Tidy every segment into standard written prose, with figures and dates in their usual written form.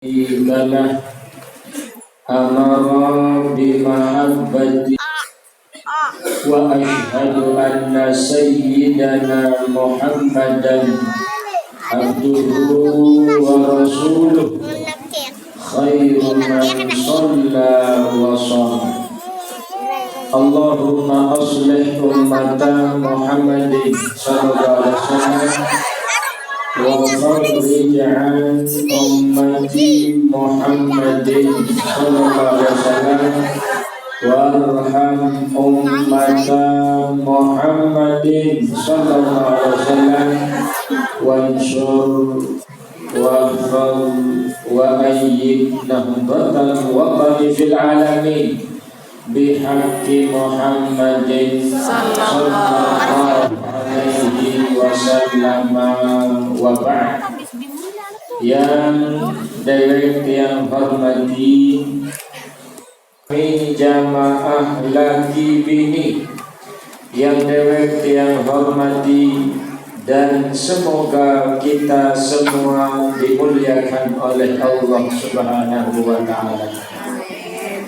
Ibadah amara bimahabbati wa ashhadu anna sayyidana Muhammadan abduhu wa rasuluh khairu man shalla wa shalla. Allahumma aslih ummata Muhammadin sallallahu alaihi wasallam wa farrij an ummati Muhammadin sallallahu alaihi wasallam warham ummata Muhammadin sallallahu alaihi wasallam wansur wahfal wa ayyid nahdatal waqani fil alamin bihaqqi Muhammadin sallallahu alaihi wasallam wa ba'd. Yang direct yang hormati kami jamaah laki bini, yang direct yang hormati, dan semoga kita semua dimuliakan oleh Allah Subhanahu wa ta'ala.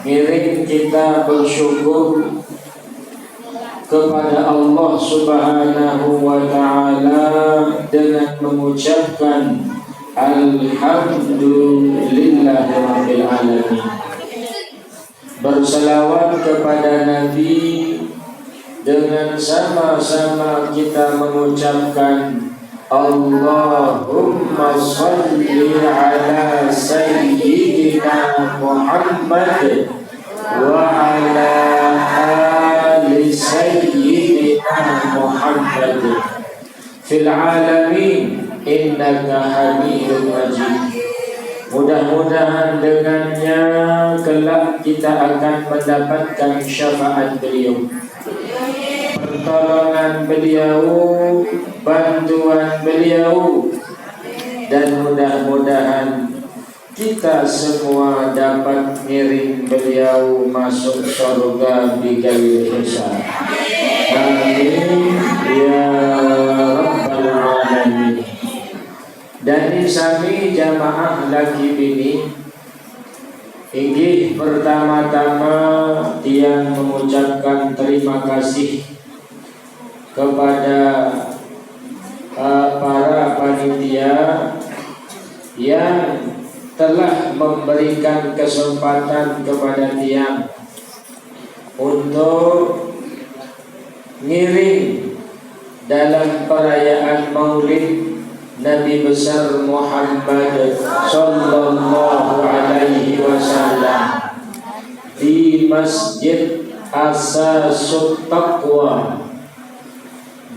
Ngiring kita bersyukur kepada Allah Subhanahu wa ta'ala dengan mengucapkan Alhamdulillahirabbil alamin. Berselawat kepada Nabi dengan sama-sama kita mengucapkan Allahumma salli ala sayyidina Muhammad wa ala ali sayyidina Muhammad fil alamin innaka hamidun majid. Mudah-mudahan dengannya kelak kita akan mendapatkan syafaat beliau, pertolongan beliau, bantuan beliau, dan mudah-mudahan kita semua dapat ngiring beliau masuk surga bighairi hisab. Amin ya rabbal alamin. Dari sami jamaah laki bini inggih pertama-tama yang mengucapkan terima kasih kepada para panitia yang telah memberikan kesempatan kepada tiang untuk ngiring dalam perayaan Maulid Nabi besar Muhammad sallallahu alaihi wasallam di Masjid Asasut Taqwa,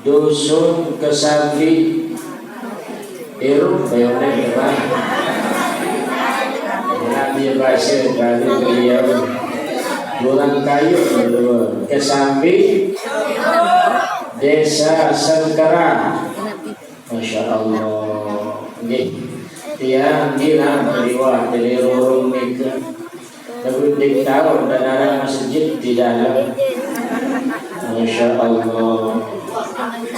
Dusun Kesambi, Irung Bayone Irang. Nabi Basir dari beliau Burang Kayu Kesambi, Desa Sengkera. Masya Allah. Ini tiang bilang beliau dari rorong mereka tapi tahu dan ada masjid di dalam. Masya Allah.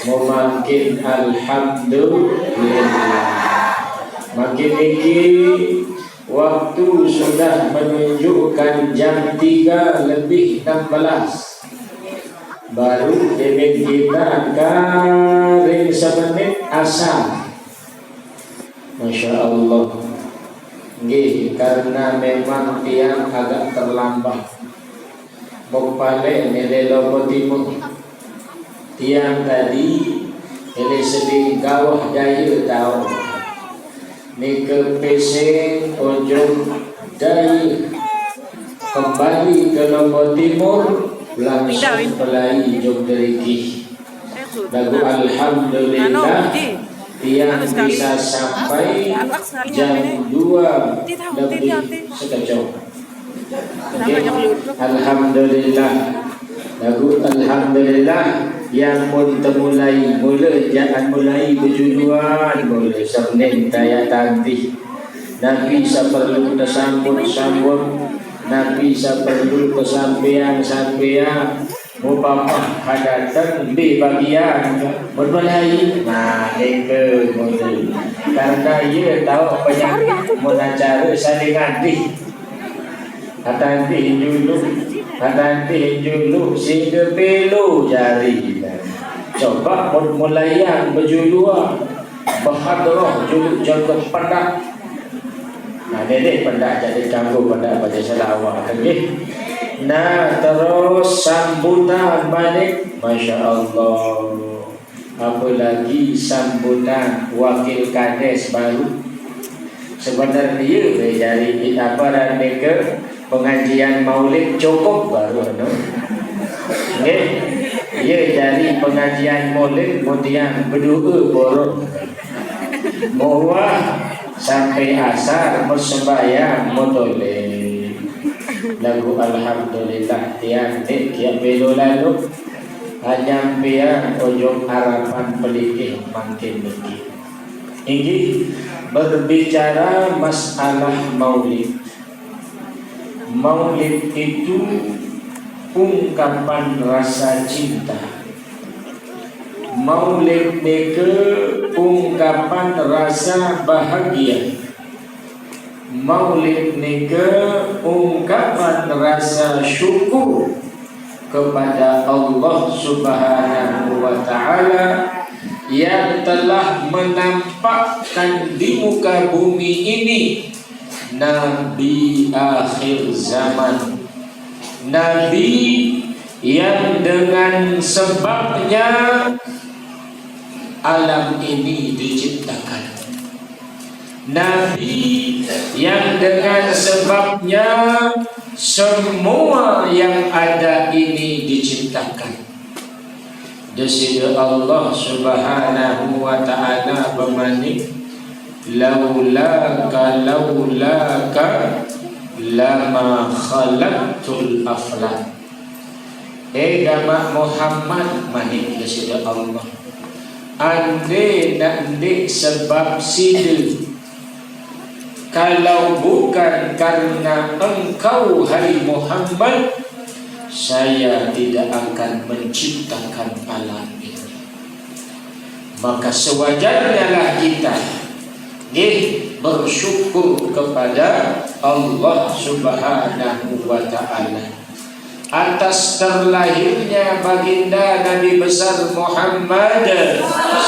Makin alhamdulillah. Makin ini waktu sudah menunjukkan jam 3:16. Baru debit kita karing semenit asal. Masya Allah. Nggih, karena memang tiang agak terlambat. Bokpale nilai logo timur. Tiang tadi ini sedih gawah daya tahu. Ni ke PC ujung daya kembali ke logo timur. Langsung pelai jog deriki. Lagu alhamdulillah tiang bisa sampai jam 2 lebih sekejap. Alhamdulillah. Lagu alhamdulillah yang pun temulai jangan mulai berjuduan boleh Senin daya tadi. Nabi perlu kita sambut Nabi perlu kesampean Bapa hadatan di bagian bermulai. Nah, itu model. Karena ia tahu penyakit menacara saling anti. Hatanti julu sehingga pelu jari. Coba mulai yang berjulua bahadrah julu jaga pendak. Nah, ini pendak jadi ganggu pendak baca selawat. Okay. Nah, terus sambutan balik, Masya Allah. Apalagi sambutan wakil kades baru. Sebenarnya dari aparat mereka pengajian maulid cukup baru, no? Ya, dari pengajian maulid kemudian berdua borong. Muah sampai asar bersembahyang motole. Lagu Alhamdulillah tiang kia belo lalu hanya biar ujung harapan pelitih makin tinggi. Ini berbicara masalah maulid. Maulid itu ungkapan rasa cinta. Maulid itu ungkapan rasa bahagia. Maulid nika ungkapan rasa syukur kepada Allah Subhanahu wa Ta'ala yang telah menampakkan di muka bumi ini Nabi akhir zaman, Nabi yang dengan sebabnya alam ini diciptakan, Nabi yang dengan sebabnya semua yang ada ini diciptakan. Desida Allah Subhanahu wa Ta'ala bermanik, laulaka lama khalaqtul aflak. Gama Muhammad manik desida Allah, ande nanti sebab sidu, kalau bukan karena engkau hai Muhammad, saya tidak akan menciptakan alam ini. Maka sewajarnya lah kita bersyukur kepada Allah Subhanahu wa Ta'ala atas terlahirnya baginda Nabi besar Muhammad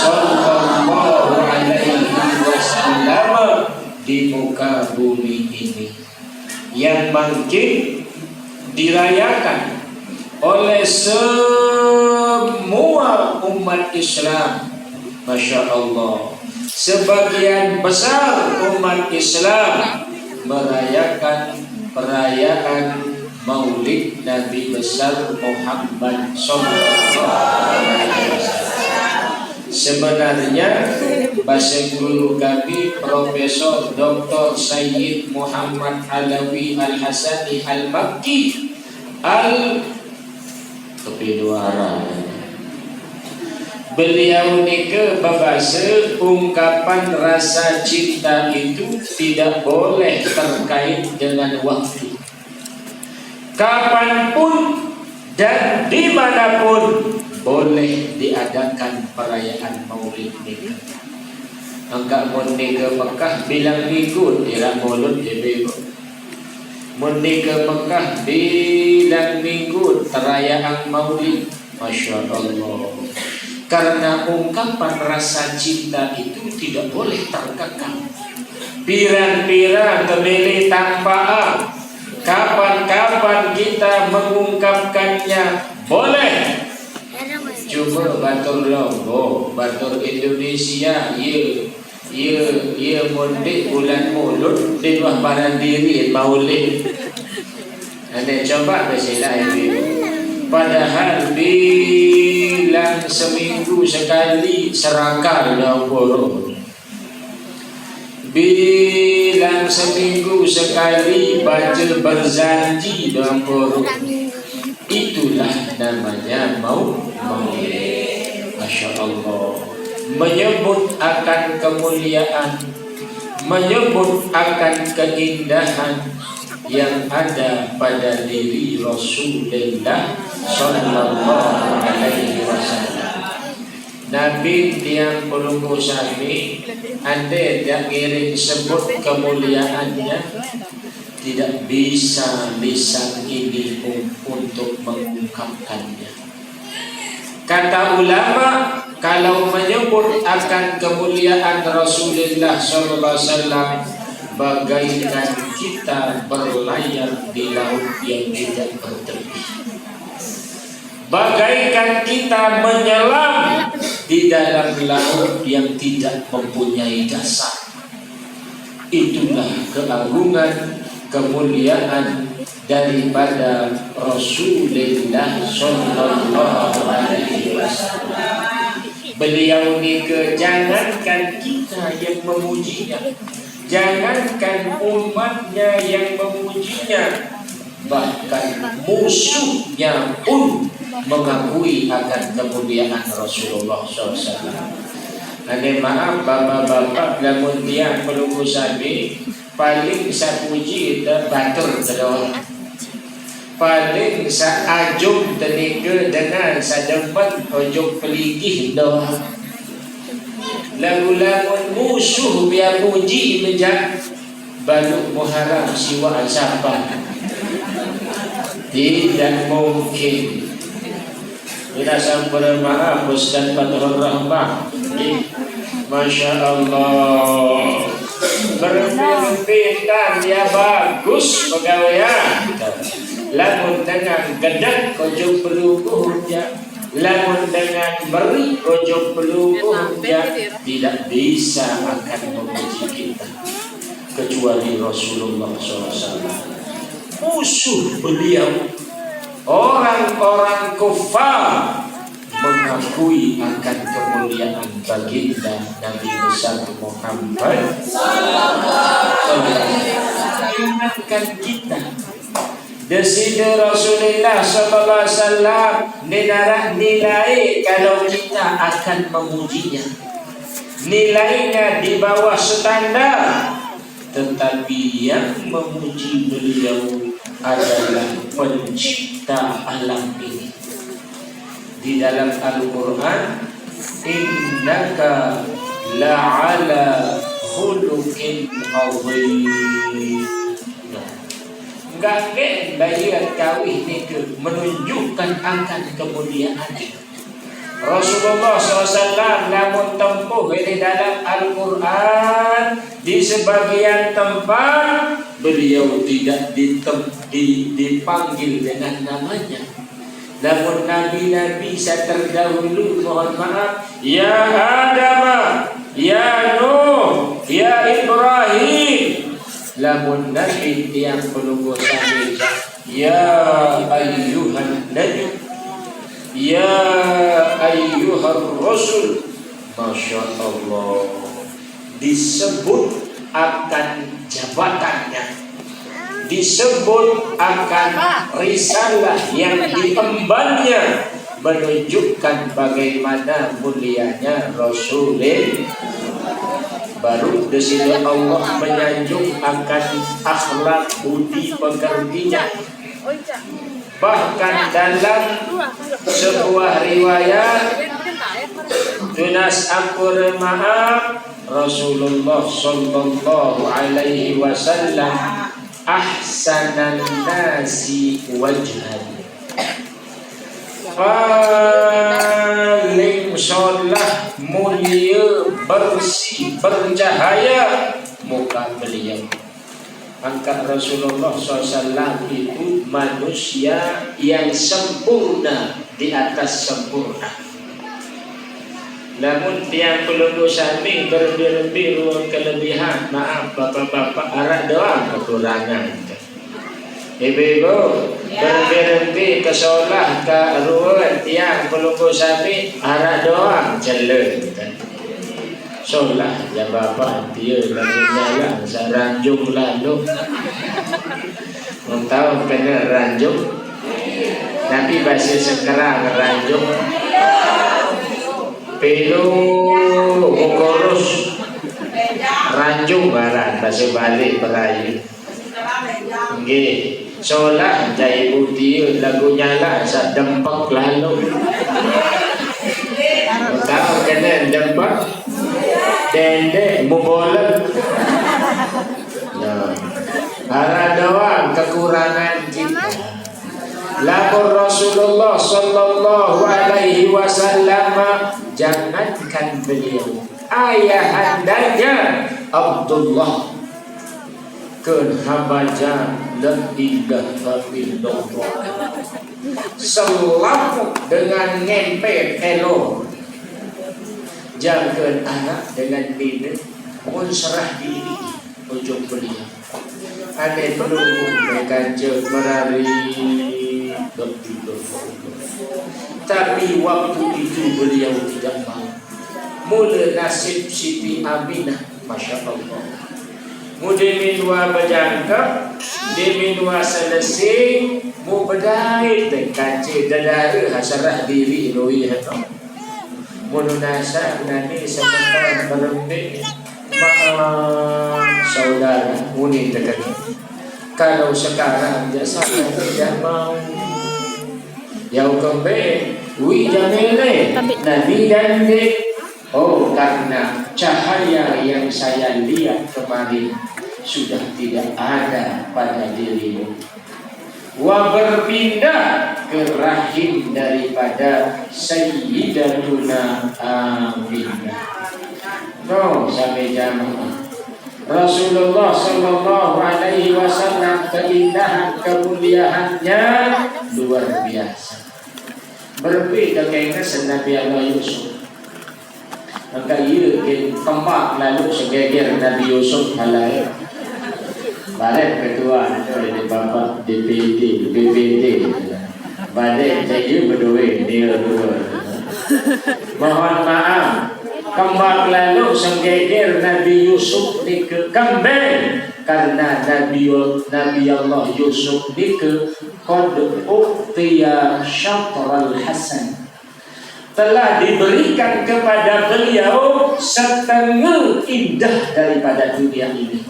sallallahu alaihi wasallam di muka bumi ini, yang mungkin dirayakan oleh semua umat Islam. Masya Allah, sebagian besar umat Islam merayakan perayaan Maulid Nabi besar Muhammad sallallahu alaihi wasallam. Sebenarnya bahasa guru kami Profesor Dr. Sayyid Muhammad Alawi Al-Hasani Al-Makki Al-Kepiduara, beliau nika berbahasa ungkapan rasa cinta itu tidak boleh terkait dengan waktu. Kapanpun dan dimanapun boleh diadakan perayaan Maulid nika. Angka mundi ke Mekah bilang minggu tidak mulut dibego. Mundi ke Mekah bilang minggu perayaan Maulid. Masya Allah. Karena ungkapan rasa cinta itu tidak boleh terkekang. Pirang-pirang kembali tanpa kapan-kapan kita mengungkapkannya boleh. Cuma batur Lombok, batur Indonesia, ia mudik bulan mulut di luar badan diri Maulid. Anda coba bersilah itu. Padahal bilang seminggu sekali serakal dalam burung. Bilang seminggu sekali baca berjanji dalam burung. Itulah namanya Maulid. Masya Allah. Menyebut akan kemuliaan, menyebut akan keindahan yang ada pada diri Rasulullah sallallahu alaihi wasallam. Nabi tiang pelunggu sami ande yang ngiring sebut kemuliaannya, tidak bisa lisan ini untuk mengungkapkannya. Kata ulama, kalau menyebut akan kemuliaan Rasulullah SAW, bagaikan kita berlayar di laut yang tidak bertepi, bagaikan kita menyelam di dalam laut yang tidak mempunyai dasar. Itulah keagungan, kemuliaan daripada Rasulullah sallallahu alaihi wasallam. Beliau ni jangankan kita yang memujinya, jangankan umatnya yang memujinya, bahkan musuhnya pun mengakui akan kemuliaan Rasulullah SAW. Ane maaf bapak-bapak, lamun dia pelunggu sabi paling sa puji itu batur kedua, paling sa ajum tenika dengan sa depan ojok peligih doa. Lagu-lagu musuh biar puji menjak baluk muharam siwa siapa, tidak mungkin. Kita sampai maaf Ustaz Fathur Rahmah, Masya Allah, berpintan dia bagus pegawaian. Lamun dengan gedek kojok pelukuhnya, lamun dengan beri kojok pelukuhnya, tidak bisa akan memuji kita kecuali Rasulullah SAW. Musuh beliau, orang-orang kufar, mengakui akan kemuliaan baginda Nabi besar Muhammad sallallahu alaihi wasallam. Kita deside Rasulullah sallallahu alaihi wasallam nilai kalau kita akan memujinya, nilainya di bawah standar. Tetapi yang memuji beliau adalah pencipta alam ini. Di dalam Al-Quran, innaka la'ala khuluqin azim. Enggak bayar kawih itu menunjukkan akan kemuliaan itu. Rasulullah SAW namun tempuh di dalam Al-Quran, di sebagian tempat beliau tidak dipanggil dengan namanya. Namun nabi-nabi saya terdahulu, mohon maaf, ya Adam, ya Nuh, ya Ibrahim. Namun nabi yang pelunggu sambil, ya ayyuhan nabi, ya ayyuhar rasul. Masya Allah, disebut akan jabatannya, disebut akan risalah yang diembannya, menunjukkan bagaimana mulianya Rasulullah. Baru di sini Allah menyanjung akan akhlak budi pekertinya. Bahkan dalam sebuah riwayat tunas akur maaf, Rasulullah sallallahu alaihi wasallam ahsanan nasi wajhan, paling sholah mulia, bersih, bercahaya muka beliau. Angkat Rasulullah SAW itu manusia yang sempurna di atas sempurna. Namun tiang pelunggu samping berlebih ruang kelebihan. Maaf bapak-bapak, arah doang kekurangan. Ibu-ibu berlebih kesolah ke ruang tiang pelunggu samping, arah doang celeng. Solah ya bapak dia lalu jalan saranjung lalu tahu kena ranjung tapi bahasa sekarang ranjung pelu kurus ranjung barat bahasa balik berayu nggih Solah jai putih lagunya lah sa dempak lalu. Tahu kena dempak dendek mubolan. Nah, ada doang kekurangan kita. Lapor Rasulullah sallallahu alaihi wasallam, jangankan beliau, ayahandanya Abdullah kun habaja la ilaha illallah, selalu dengan ngempet elo jangan anak dengan bina pun serah diri ujung beliau. Ada penunggu mereka merari, tapi waktu itu beliau tidak mau. Mula nasib Siti Aminah, Masya Allah. Muda minua berjangkap, dia minua selesai, mu berdait dan kancil dadara hasarah diri loi hatau. Mulu nasa nani sementara berembik, saudara muni dekat. Kalau sekarang jasa tidak mau, jauh kembali, wi jamile, nabi dan dek. Oh, karena cahaya yang saya lihat kemarin sudah tidak ada pada dirimu. Wa berpindah ke rahim daripada Sayyidatuna Aminah. No, sampai jamaah. Rasulullah sallallahu alaihi wasallam keindahan kemuliaannya luar biasa. Berbeda dengan Nabi Allah Yusuf. Maka ia tempat lalu segeger Nabi Yusuf halai. Balik ketua oleh Bapak DPD, BPD. Balik saya berdua dia dua. Mohon maaf. Kembali lalu segeger Nabi Yusuf ni ke kembali karena Nabi Allah Yusuf ni ke qad uqtiya syatral hasan, telah diberikan kepada beliau setengah indah daripada dunia ini.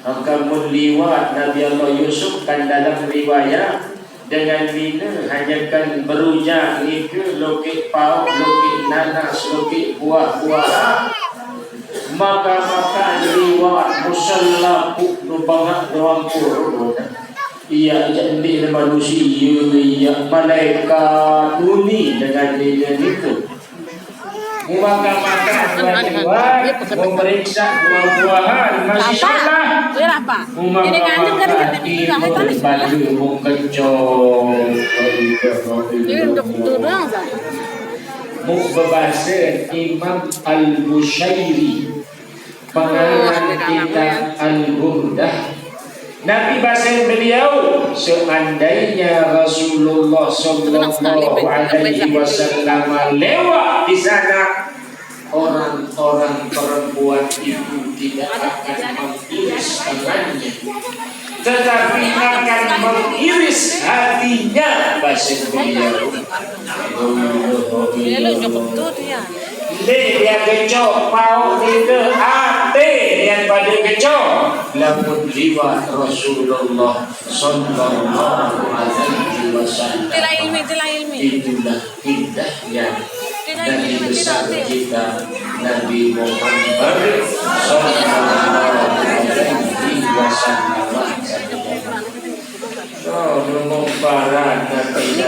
Maka menliwat Nabi Allah Yusuf kan dalam riwayat dengan bina hanya kan berujak ke lokit pau, lokit nanas, lokit buah-buah, maka liwat musalla nu bangat doang pur. Ia jadi manusia, ia malaikat uni dengan dia itu. Maka buah-buahan, memeriksa buah-buahan masih salah. Maka itu baju mengkencong. Mubahasa Imam Al-Bushairi, pengarang kitab Al-Burdah. Nabi bahasa beliau, seandainya Rasulullah sallallahu alaihi wasallam lewat di sana, orang-orang perempuan itu tidak akan mengiris tangannya, tetapi akan mengiris hatinya. Bahasa beliau, dia kecok mau itu hati yang pada kecok lamun jiwa Rasulullah sallallahu alaihi wasallam. Itulah indahnya dari besar kita Nabi Muhammad sallallahu alaihi wasallam. Oh, mengumpara Nabi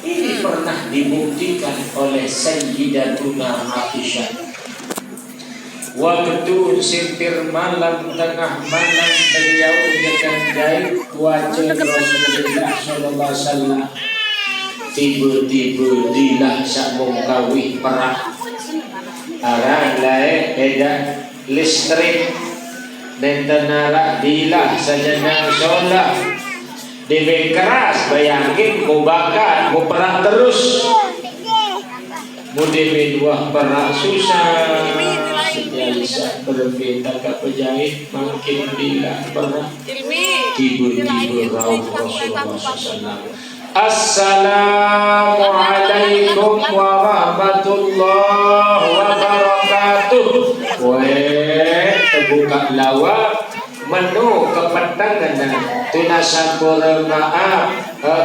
ini pernah dibuktikan oleh Sayyidatuna Aisyah. Waktu sintir malam, tengah malam, beliau menjahit wajah Rasulullah sallallahu alaihi wasallam. Tiba-tiba dilah sabung kawih perah. Arang lae edan listrik dan tenarak dilah sajana solah. Debe keras, bayangin mau bakar, mau perang terus. Mau debe dua perang susah. Setiap berbeda ke pejahit makin bila perang. Tiba-tiba rauh Rasulullah SAW. Assalamualaikum warahmatullahi wabarakatuh. Weh, terbuka lawak. menu kepentangan tunasapura maaf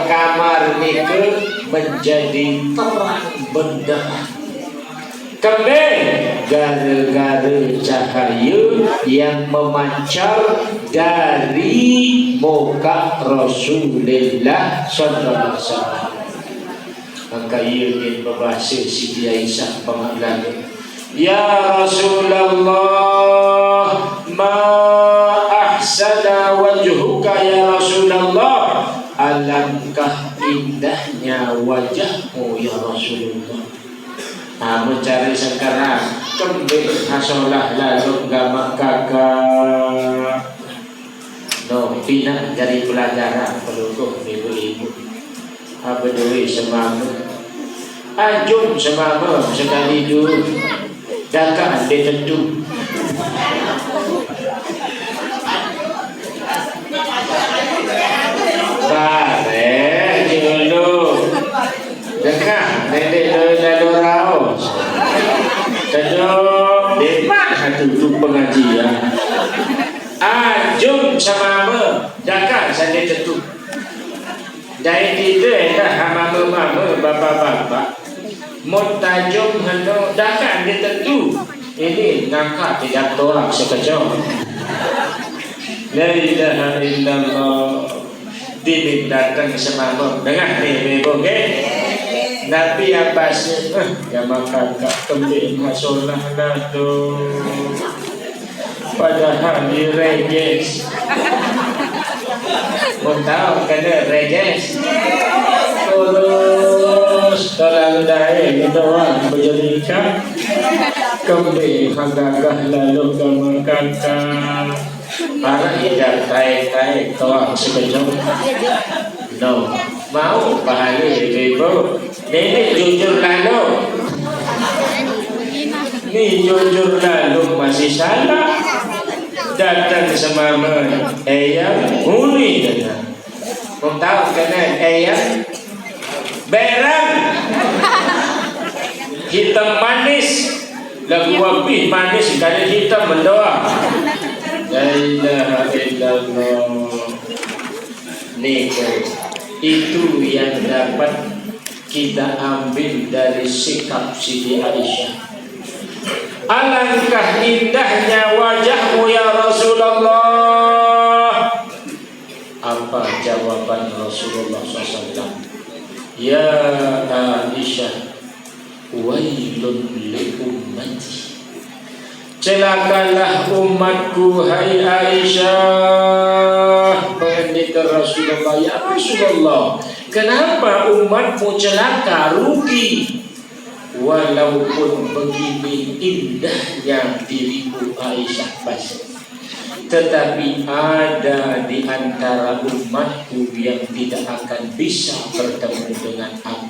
kamar niku menjadi terang benderang. Kembali gara-gara cahaya yang memancar dari muka Rasulullah sallallahu alaihi wasallam. Maka ia ingin berbahasa Siti Aisyah pengalaman. Ya Rasulullah, ma ahsana wajhuka ya Rasulullah. Alangkah indahnya wajahmu ya Rasulullah. Mencari sekarang kembali hasolah lalu gama kakak pinang dari pelajaran pelukuk ibu-ibu abadui semama ajum semama sekali dulu dakaan ditentu bare dulu dengar nenek lalu raos kedua di mana tutup pengajian ajum semama dakaan saya tentu. Dari itu dah mama-mama, bapa-bapa, mutajum hendak dakan dia tentu. Ini ngangkat tidak tolak sekejap. La ilaha illallah. Dibin datang semama. Dengar ni, ibu, okey? Nabi Abbas, ya maka kembali masalah lah tu. Padahal di rejes. Mau tahu kena rejes terus kalau dah doang berjadikan kembali hagagah lalu kamu kata para tidak taik toang sekejap no mau bahaya ibu ini jujur lalu masih salah datang semama ayam huni datang mau tahu kena ayam berang hitam manis lagu wapi manis kali hitam mendoa la ilaha illallah itu yang dapat kita ambil dari sikap Siti Aisyah. Alangkah indahnya wajahmu ya Rasulullah. Apa jawaban Rasulullah SAW? Ya Aisyah, wailun li ummati. Celakalah umatku hai Aisyah. Pendeta Rasulullah, ya Rasulullah, kenapa umatmu celaka, rugi? Walaupun begini indahnya diriku Aisyah pasti, tetapi ada di antara umatku yang tidak akan bisa bertemu dengan aku.